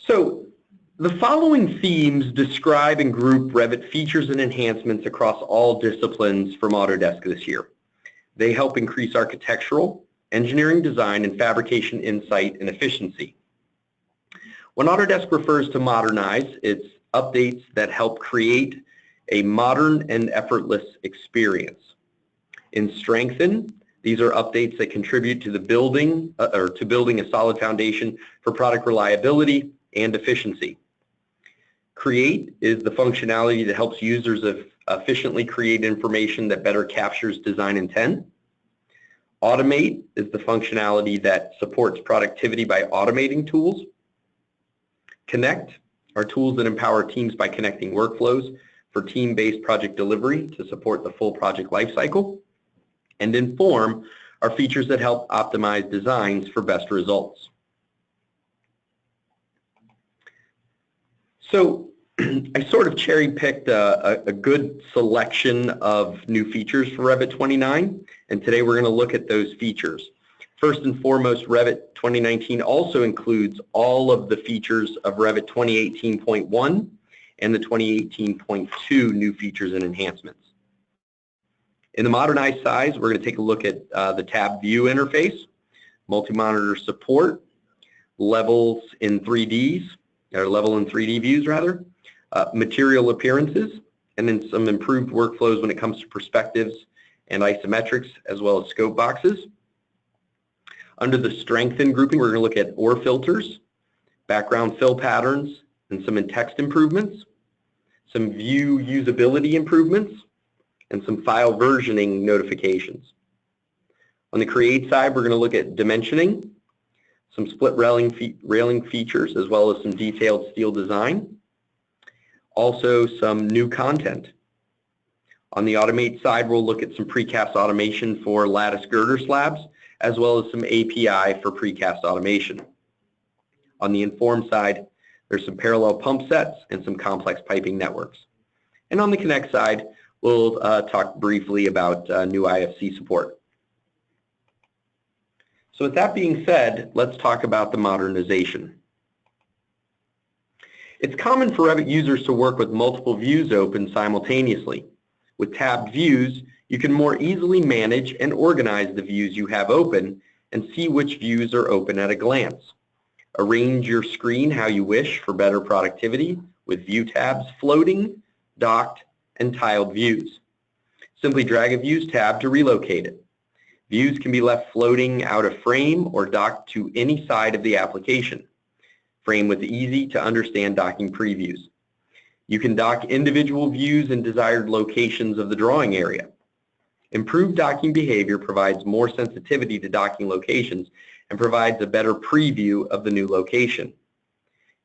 So the following themes describe and group Revit features and enhancements across all disciplines from Autodesk this year. They help increase architectural, engineering design, and fabrication insight and efficiency. When Autodesk refers to Modernize, it's updates that help create a modern and effortless experience. In Strengthen, these are updates that contribute to the building a solid foundation for product reliability and efficiency. Create is the functionality that helps users efficiently create information that better captures design intent. Automate is the functionality that supports productivity by automating tools. Connect are tools that empower teams by connecting workflows for team-based project delivery to support the full project lifecycle. And Inform are features that help optimize designs for best results. So I sort of cherry-picked a good selection of new features for Revit 29, and today we're going to look at those features. First and foremost, Revit 2019 also includes all of the features of Revit 2018.1 and the 2018.2 new features and enhancements. In the Modernize side, we're going to take a look at the tab view interface, multi-monitor support, levels in 3Ds, or level in 3D views rather, material appearances, and then some improved workflows when it comes to perspectives and isometrics, as well as scope boxes. Under the Strengthen grouping, we're going to look at OR filters, background fill patterns, and some in-text improvements, some view usability improvements, and some file versioning notifications. On the Create side, we're going to look at dimensioning, some split railing features, as well as some detailed steel design. Also, some new content. On the Automate side, we'll look at some precast automation for lattice girder slabs, as well as some API for precast automation. On the Inform side, there's some parallel pump sets and some complex piping networks. And on the Connect side, we'll talk briefly about new IFC support. So with that being said, let's talk about the modernization. It's common for Revit users to work with multiple views open simultaneously. With tabbed views, you can more easily manage and organize the views you have open and see which views are open at a glance. Arrange your screen how you wish for better productivity with view tabs floating, docked, and tiled views. Simply drag a Views tab to relocate it. Views can be left floating out of frame or docked to any side of the application. Frame with easy to understand docking previews. You can dock individual views in desired locations of the drawing area. Improved docking behavior provides more sensitivity to docking locations and provides a better preview of the new location.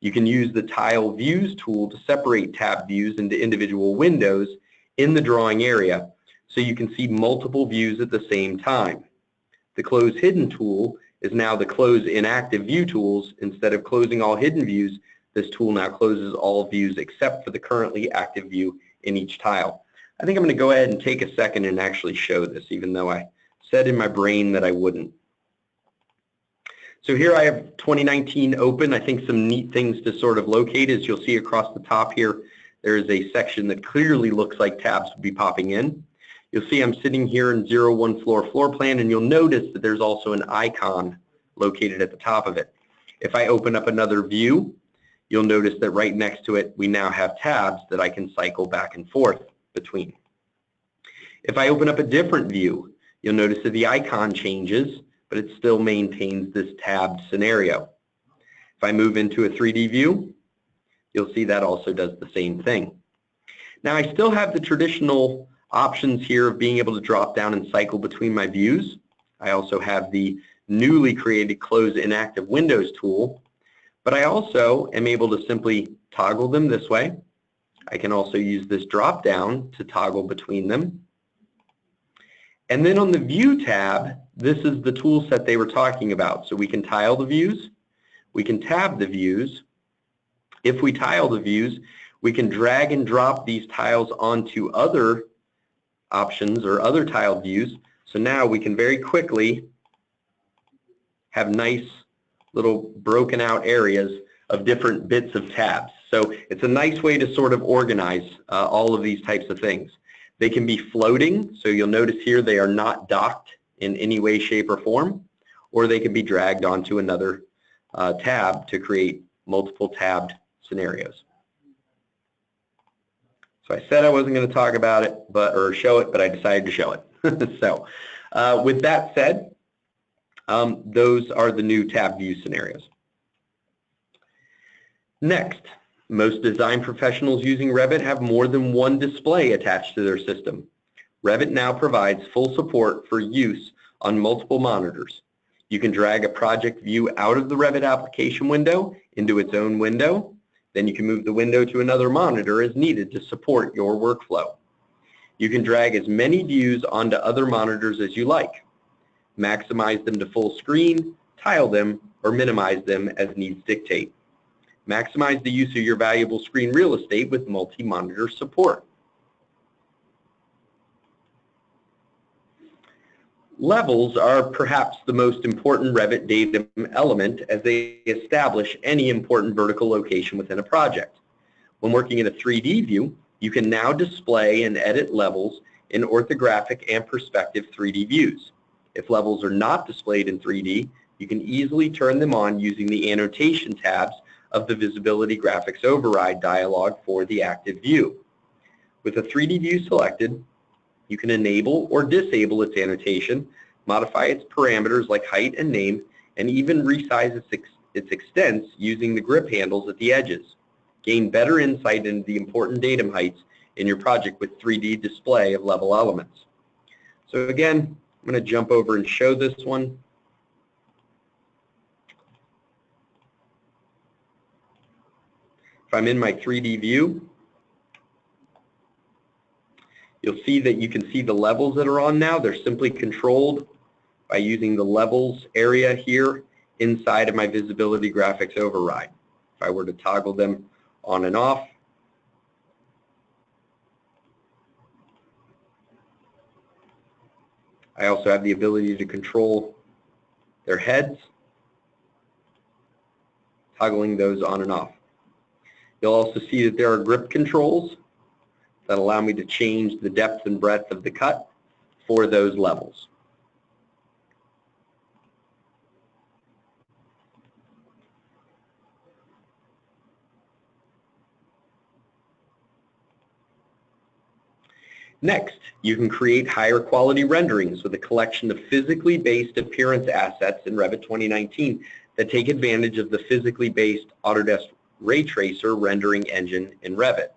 You can use the Tile Views tool to separate tab views into individual windows in the drawing area so you can see multiple views at the same time. The Close Hidden tool is now the Close Inactive View tools. Instead of closing all hidden views, this tool now closes all views except for the currently active view in each tile. I think I'm going to go ahead and take a second and actually show this, even though I said in my brain that I wouldn't. So here I have 2019 open. I think some neat things to sort of locate is you'll see across the top here, there is a section that clearly looks like tabs would be popping in. You'll see I'm sitting here in 01 floor plan, and you'll notice that there's also an icon located at the top of it. If I open up another view, you'll notice that right next to it, we now have tabs that I can cycle back and forth between. If I open up a different view, you'll notice that the icon changes, but it still maintains this tabbed scenario. If I move into a 3D view, you'll see that also does the same thing. Now I still have the traditional options here of being able to drop down and cycle between my views. I also have the newly created Close Inactive Windows tool, but I also am able to simply toggle them this way. I can also use this drop down to toggle between them. And then on the View tab, this is the tool set they were talking about. So we can tile the views, we can tab the views. If we tile the views, we can drag and drop these tiles onto other options or other tiled views. So now we can very quickly have nice little broken out areas of different bits of tabs. So it's a nice way to sort of organize all of these types of things. They can be floating, so you'll notice here they are not docked in any way, shape, or form, or they can be dragged onto another tab to create multiple tabbed scenarios. So I said I wasn't going to talk about it, or show it, but I decided to show it. So with that said, those are the new tab view scenarios. Next, most design professionals using Revit have more than one display attached to their system. Revit now provides full support for use on multiple monitors. You can drag a project view out of the Revit application window into its own window. Then you can move the window to another monitor as needed to support your workflow. You can drag as many views onto other monitors as you like. Maximize them to full screen, tile them, or minimize them as needs dictate. Maximize the use of your valuable screen real estate with multi-monitor support. Levels are perhaps the most important Revit data element as they establish any important vertical location within a project. When working in a 3D view, you can now display and edit levels in orthographic and perspective 3D views. If levels are not displayed in 3D, you can easily turn them on using the annotation tabs of the Visibility Graphics Override dialog for the active view. With a 3D view selected, you can enable or disable its annotation, modify its parameters like height and name, and even resize its extents using the grip handles at the edges. Gain better insight into the important datum heights in your project with 3D display of level elements. So again, I'm going to jump over and show this one. If I'm in my 3D view, you'll see that you can see the levels that are on now. They're simply controlled by using the levels area here inside of my Visibility Graphics Override. If I were to toggle them on and off, I also have the ability to control their heads, toggling those on and off. You'll also see that there are grip controls that allow me to change the depth and breadth of the cut for those levels. Next, you can create higher quality renderings with a collection of physically based appearance assets in Revit 2019 that take advantage of the physically based Autodesk Ray Tracer rendering engine in Revit.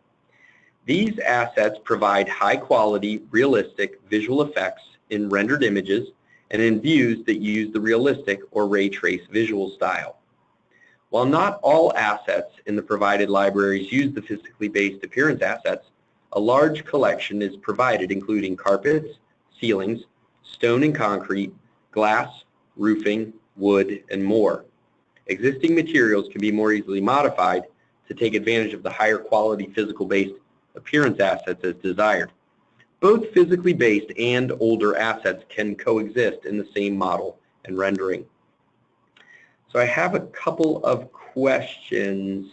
These assets provide high-quality, realistic visual effects in rendered images and in views that use the realistic or ray trace visual style. While not all assets in the provided libraries use the physically based appearance assets, a large collection is provided including carpets, ceilings, stone and concrete, glass, roofing, wood, and more. Existing materials can be more easily modified to take advantage of the higher quality physical based appearance assets as desired. Both physically based and older assets can coexist in the same model and rendering. So I have a couple of questions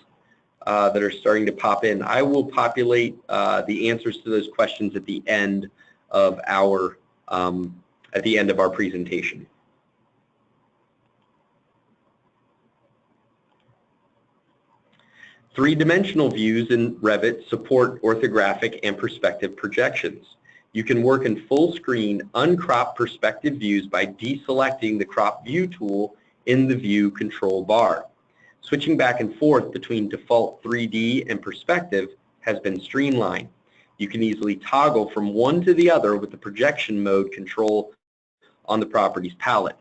that are starting to pop in. I will populate the answers to those questions at the end of our presentation. Three-dimensional views in Revit support orthographic and perspective projections. You can work in full screen, uncropped perspective views by deselecting the crop view tool in the view control bar. Switching back and forth between default 3D and perspective has been streamlined. You can easily toggle from one to the other with the projection mode control on the properties palette.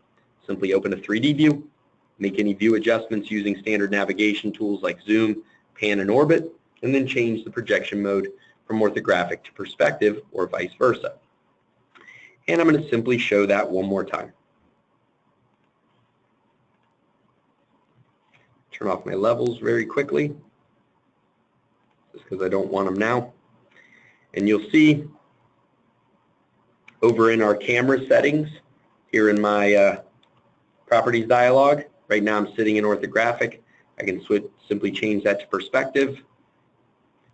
Simply open a 3D view, make any view adjustments using standard navigation tools like zoom, pan, and orbit, and then change the projection mode from orthographic to perspective or vice versa. And I'm going to simply show that one more time. Turn off my levels very quickly, just because I don't want them now. And you'll see over in our camera settings, here in my properties dialog, right now I'm sitting in orthographic. I can simply change that to perspective,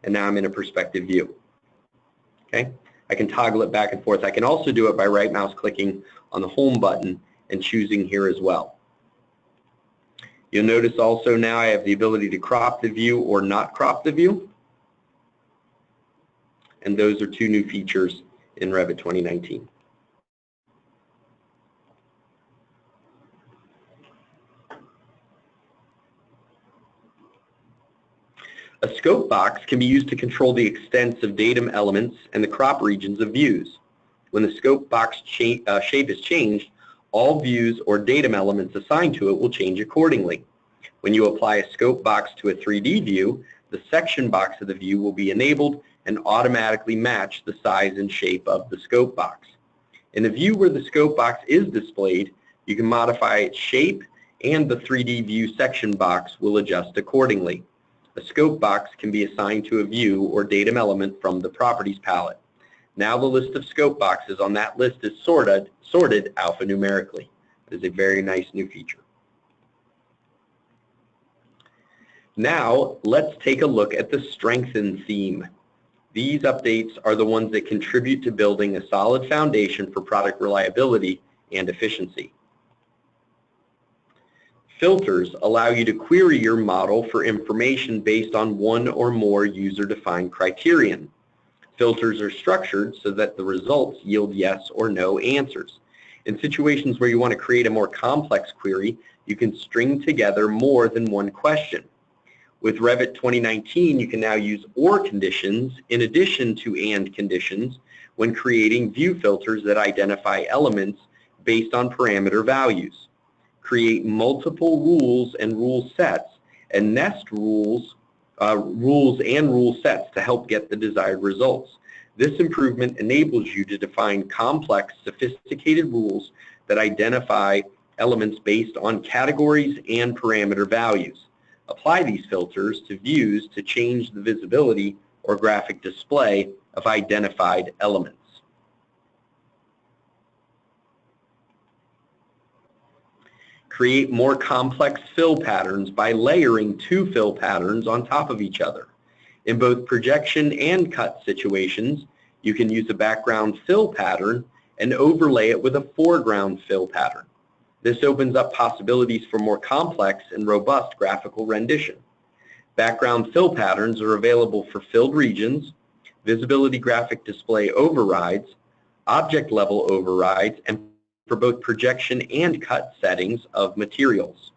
and now I'm in a perspective view. Okay? I can toggle it back and forth. I can also do it by right mouse clicking on the home button and choosing here as well. You'll notice also now I have the ability to crop the view or not crop the view. And those are two new features in Revit 2019. A scope box can be used to control the extents of datum elements and the crop regions of views. When the scope box shape is changed, all views or datum elements assigned to it will change accordingly. When you apply a scope box to a 3D view, the section box of the view will be enabled and automatically match the size and shape of the scope box. In the view where the scope box is displayed, you can modify its shape, and the 3D view section box will adjust accordingly. A scope box can be assigned to a view or datum element from the Properties palette. Now the list of scope boxes on that list is sorted alphanumerically. It is a very nice new feature. Now let's take a look at the Strengthen theme. These updates are the ones that contribute to building a solid foundation for product reliability and efficiency. Filters allow you to query your model for information based on one or more user-defined criterion. Filters are structured so that the results yield yes or no answers. In situations where you want to create a more complex query, you can string together more than one question. With Revit 2019, you can now use OR conditions in addition to AND conditions when creating view filters that identify elements based on parameter values. Create multiple rules and rule sets, and nest rules and rule sets to help get the desired results. This improvement enables you to define complex, sophisticated rules that identify elements based on categories and parameter values. Apply these filters to views to change the visibility or graphic display of identified elements. Create more complex fill patterns by layering two fill patterns on top of each other. In both projection and cut situations, you can use a background fill pattern and overlay it with a foreground fill pattern. This opens up possibilities for more complex and robust graphical rendition. Background fill patterns are available for filled regions, visibility graphic display overrides, object level overrides, and for both projection and cut settings of materials.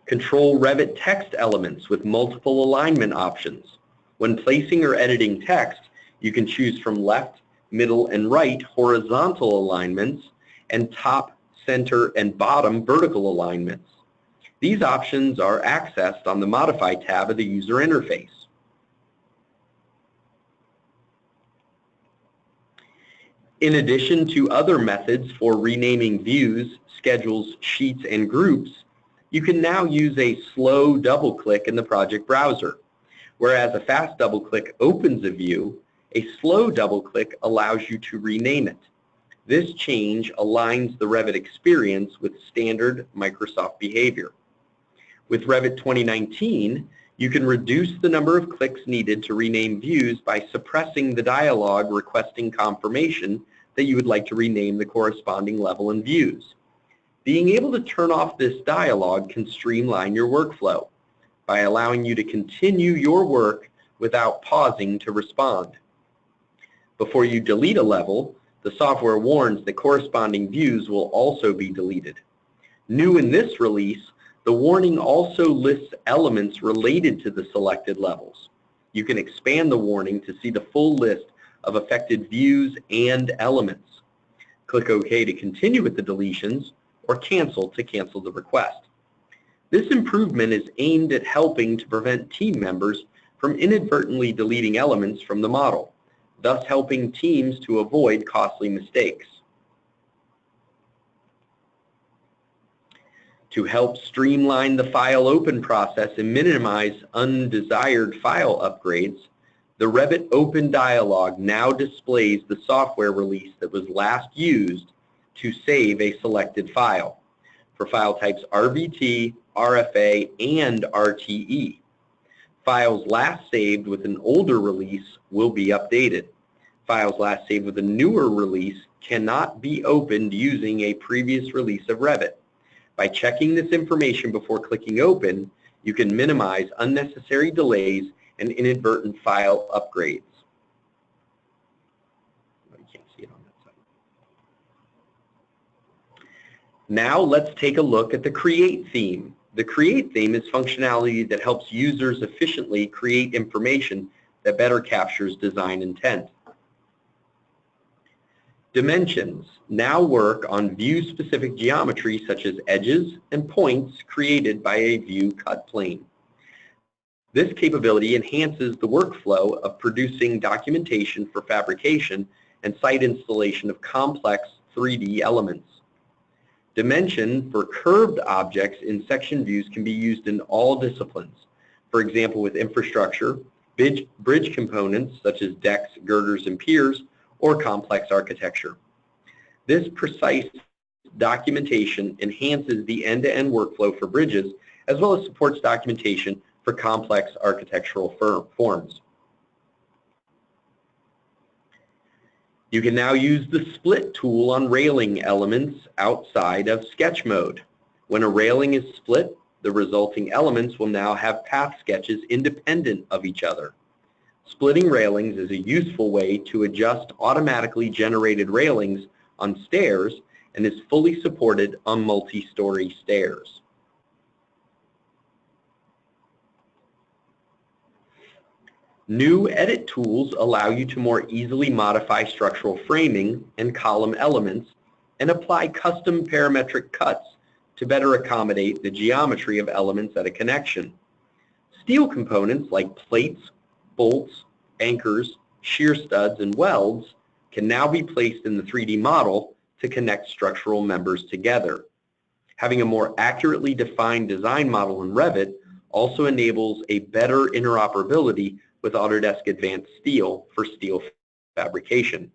Control Revit text elements with multiple alignment options. When placing or editing text, you can choose from left, middle, and right horizontal alignments and top, center, and bottom vertical alignments. These options are accessed on the Modify tab of the user interface. In addition to other methods for renaming views, schedules, sheets, and groups, you can now use a slow double-click in the project browser. Whereas a fast double-click opens a view, a slow double-click allows you to rename it. This change aligns the Revit experience with standard Microsoft behavior. With Revit 2019, you can reduce the number of clicks needed to rename views by suppressing the dialog requesting confirmation that you would like to rename the corresponding level in views. Being able to turn off this dialog can streamline your workflow by allowing you to continue your work without pausing to respond. Before you delete a level, the software warns that corresponding views will also be deleted. New in this release, the warning also lists elements related to the selected levels. You can expand the warning to see the full list of affected views and elements. Click OK to continue with the deletions, or cancel to cancel the request. This improvement is aimed at helping to prevent team members from inadvertently deleting elements from the model, thus helping teams to avoid costly mistakes. To help streamline the file open process and minimize undesired file upgrades, the Revit Open dialog now displays the software release that was last used to save a selected file for file types RVT, RFA, and RTE. Files last saved with an older release will be updated. Files last saved with a newer release cannot be opened using a previous release of Revit. By checking this information before clicking Open, you can minimize unnecessary delays and inadvertent file upgrades. You can't see it on that side. Now let's take a look at the Create theme. The Create theme is functionality that helps users efficiently create information that better captures design intent. Dimensions now work on view-specific geometry such as edges and points created by a view cut plane. This capability enhances the workflow of producing documentation for fabrication and site installation of complex 3D elements. Dimension for curved objects in section views can be used in all disciplines. For example, with infrastructure, bridge components such as decks, girders, and piers, or complex architecture. This precise documentation enhances the end-to-end workflow for bridges, as well as supports documentation for complex architectural forms. You can now use the split tool on railing elements outside of sketch mode. When a railing is split, the resulting elements will now have path sketches independent of each other. Splitting railings is a useful way to adjust automatically generated railings on stairs and is fully supported on multi-story stairs. New edit tools allow you to more easily modify structural framing and column elements and apply custom parametric cuts to better accommodate the geometry of elements at a connection. Steel components like plates, bolts, anchors, shear studs, and welds can now be placed in the 3D model to connect structural members together. Having a more accurately defined design model in Revit also enables a better interoperability with Autodesk Advanced Steel for steel fabrication.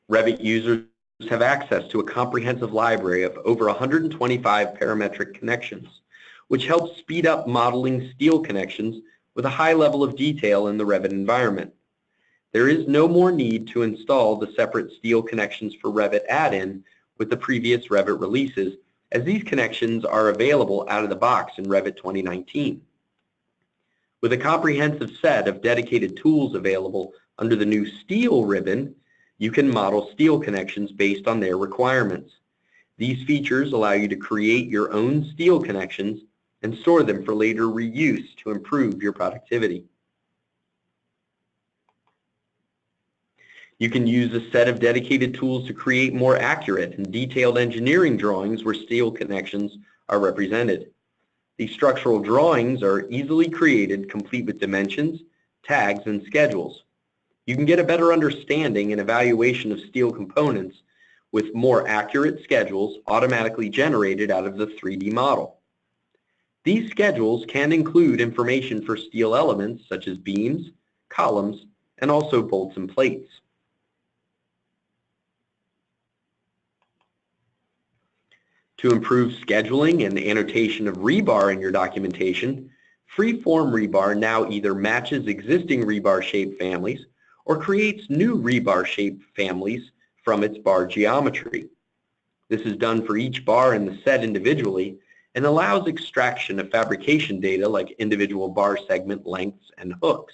Revit users have access to a comprehensive library of over 125 parametric connections, which helps speed up modeling steel connections with a high level of detail in the Revit environment. There is no more need to install the separate steel connections for Revit add-in with the previous Revit releases, as these connections are available out of the box in Revit 2019. With a comprehensive set of dedicated tools available under the new Steel ribbon, you can model steel connections based on their requirements. These features allow you to create your own steel connections and store them for later reuse to improve your productivity. You can use a set of dedicated tools to create more accurate and detailed engineering drawings where steel connections are represented. These structural drawings are easily created, complete with dimensions, tags, and schedules. You can get a better understanding and evaluation of steel components with more accurate schedules automatically generated out of the 3D model. These schedules can include information for steel elements such as beams, columns, and also bolts and plates. To improve scheduling and annotation of rebar in your documentation, Freeform Rebar now either matches existing rebar shape families or creates new rebar shape families from its bar geometry. This is done for each bar in the set individually and allows extraction of fabrication data like individual bar segment lengths and hooks.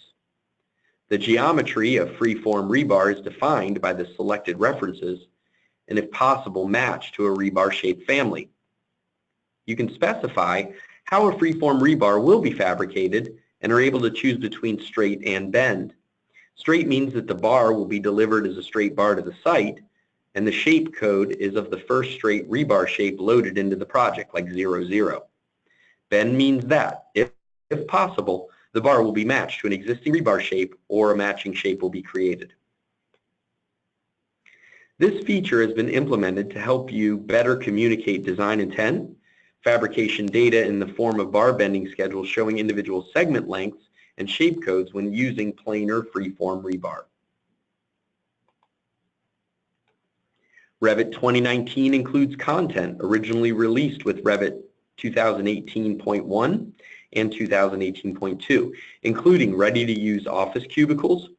The geometry of Freeform Rebar is defined by the selected references and, if possible, matched to a rebar shape family. You can specify how a freeform rebar will be fabricated and are able to choose between straight and bend. Straight means that the bar will be delivered as a straight bar to the site, and the shape code is of the first straight rebar shape loaded into the project, like 00. Bend means that, if possible, the bar will be matched to an existing rebar shape or a matching shape will be created. This feature has been implemented to help you better communicate design intent, fabrication data in the form of bar bending schedules showing individual segment lengths and shape codes when using planar freeform rebar. Revit 2019 includes content originally released with Revit 2018.1 and 2018.2, including ready-to-use office cubicles,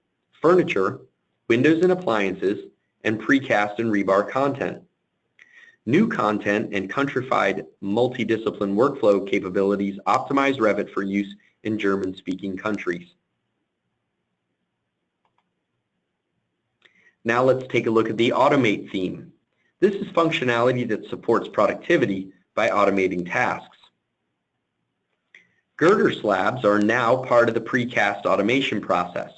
furniture, windows and appliances, and precast and rebar content. New content and countrified multidiscipline workflow capabilities optimize Revit for use in German-speaking countries. Now let's take a look at the Automate theme. This is functionality that supports productivity by automating tasks. Girder slabs are now part of the precast automation process,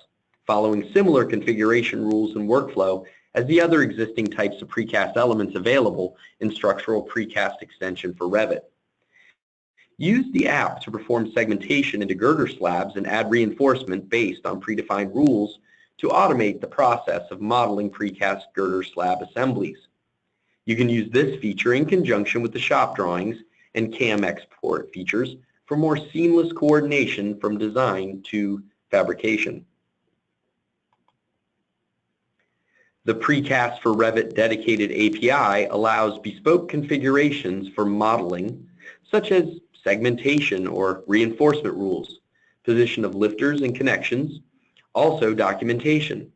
following similar configuration rules and workflow as the other existing types of precast elements available in structural precast extension for Revit. Use the app to perform segmentation into girder slabs and add reinforcement based on predefined rules to automate the process of modeling precast girder slab assemblies. You can use this feature in conjunction with the shop drawings and CAM export features for more seamless coordination from design to fabrication. The Precast for Revit dedicated API allows bespoke configurations for modeling, such as segmentation or reinforcement rules, position of lifters and connections, also documentation,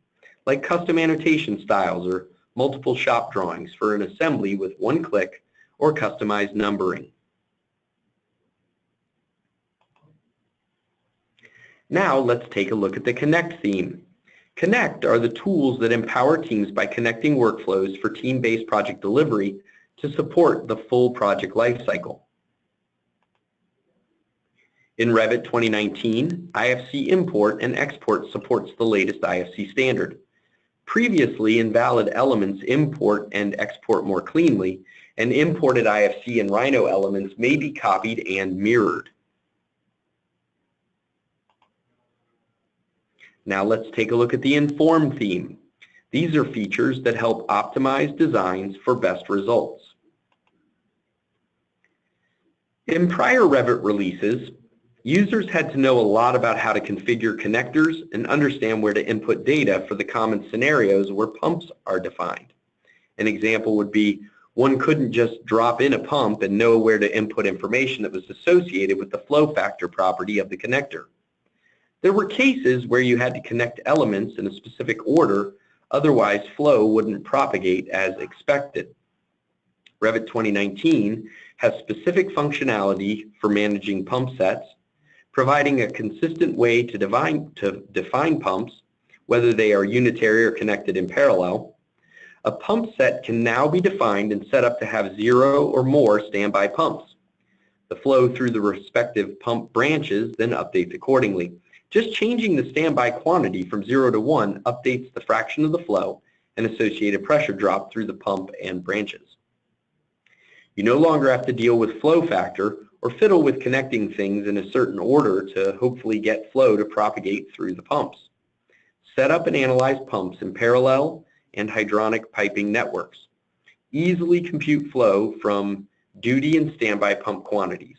like custom annotation styles or multiple shop drawings for an assembly with one click or customized numbering. Now let's take a look at the Connect theme. Connect are the tools that empower teams by connecting workflows for team-based project delivery to support the full project lifecycle. In Revit 2019, IFC import and export supports the latest IFC standard. Previously, invalid elements import and export more cleanly, and imported IFC and Rhino elements may be copied and mirrored. Now let's take a look at the Inform theme. These are features that help optimize designs for best results. In prior Revit releases, users had to know a lot about how to configure connectors and understand where to input data for the common scenarios where pumps are defined. An example would be one couldn't just drop in a pump and know where to input information that was associated with the flow factor property of the connector. There were cases where you had to connect elements in a specific order, otherwise flow wouldn't propagate as expected. Revit 2019 has specific functionality for managing pump sets, providing a consistent way to define pumps, whether they are unitary or connected in parallel. A pump set can now be defined and set up to have 0 or more standby pumps. The flow through the respective pump branches then updates accordingly. Just changing the standby quantity from 0 to 1 updates the fraction of the flow and associated pressure drop through the pump and branches. You no longer have to deal with flow factor or fiddle with connecting things in a certain order to hopefully get flow to propagate through the pumps. Set up and analyze pumps in parallel and hydronic piping networks. Easily compute flow from duty and standby pump quantities.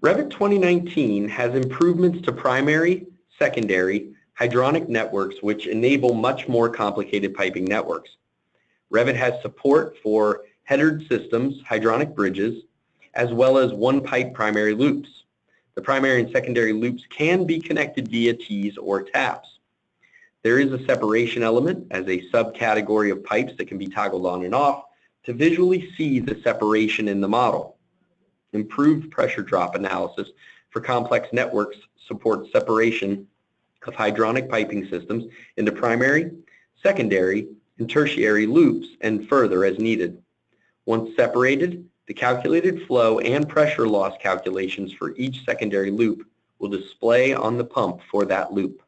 Revit 2019 has improvements to primary, secondary, hydronic networks which enable much more complicated piping networks. Revit has support for headered systems, hydronic bridges, as well as one-pipe primary loops. The primary and secondary loops can be connected via T's or taps. There is a separation element as a subcategory of pipes that can be toggled on and off to visually see the separation in the model. Improved pressure drop analysis for complex networks supports separation of hydronic piping systems into primary, secondary, and tertiary loops and further as needed. Once separated, the calculated flow and pressure loss calculations for each secondary loop will display on the pump for that loop.